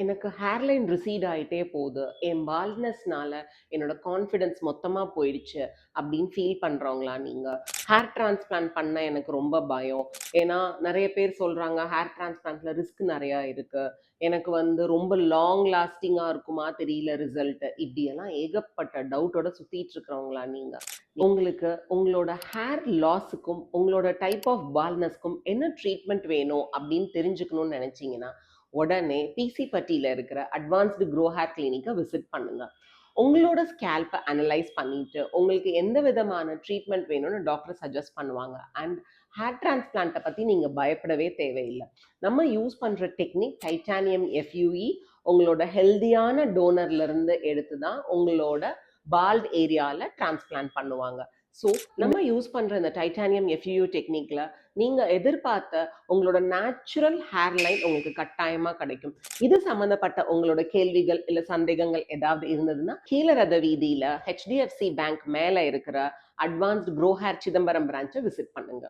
எனக்கு hairline receipt ஆயிட்டே போகுது. என் பால்ட்னஸ்னால என்னோட கான்ஃபிடன்ஸ் மொத்தமா போயிடுச்சு அப்படின்னு ஃபீல் பண்றவங்களா நீங்க? ஹேர் டிரான்ஸ்பிளான்ட் பண்ண எனக்கு ரொம்ப பயம். ஏன்னா நெறைய பேர் சொல்றாங்க, ஹேர் டிரான்ஸ்பிளான்ட்ல ரிஸ்க் நெறையா இருக்கு. எனக்கு வந்து ரொம்ப லாங் லாஸ்டிங்கா இருக்குமா தெரியல ரிசல்ட். இப்படியெல்லாம் ஏகப்பட்ட டவுட்டோட சுத்திட்டு இருக்கிறவங்களா நீங்க? உங்களுக்கு உங்களோட ஹேர் லாஸுக்கும், உங்களோட டைப் ஆஃப் பால்ட்னஸ்க்கும் என்ன ட்ரீட்மெண்ட் வேணும் அப்படின்னு தெரிஞ்சுக்கணும்னு நெனைச்சீங்கன்னா, உடனே பிசி பட்டியில இருக்கிற அட்வான்ஸ்டு க்ரோ ஹேர் கிளினிக்கை விசிட் பண்ணுங்க. உங்களோட ஸ்கேல்பை அனலைஸ் பண்ணிட்டு உங்களுக்கு எந்த விதமான ட்ரீட்மெண்ட் வேணும்னு டாக்டர் சஜஸ்ட் பண்ணுவாங்க. அண்ட் ஹேர் டிரான்ஸ்பிளான்ட்டை பற்றி நீங்கள் பயப்படவே தேவையில்லை. நம்ம யூஸ் பண்ணுற டெக்னிக் டைட்டானியம் எஃப்யூஇ. உங்களோட ஹெல்தியான டோனர்லேருந்து எடுத்து தான் உங்களோட பால்ட் ஏரியாவில் டிரான்ஸ்பிளான்ட் பண்ணுவாங்க. ஸோ நம்ம யூஸ் பண்ணுற இந்த டைட்டானியம் எஃப்யூ டெக்னிக்கில் நீங்கள் எதிர்பார்த்த உங்களோட நேச்சுரல் ஹேர் லைன் உங்களுக்கு கட்டாயமாக கிடைக்கும். இது சம்மந்தப்பட்ட உங்களோட கேள்விகள் இல்லை சந்தேகங்கள் ஏதாவது இருந்ததுன்னா கீழரத வீதியில் ஹெச்டிஎஃப்சி பேங்க் மேலே இருக்கிற அட்வான்ஸ்டு க்ரோ ஹேர் சிதம்பரம் பிரான்ச்சை விசிட் பண்ணுங்க.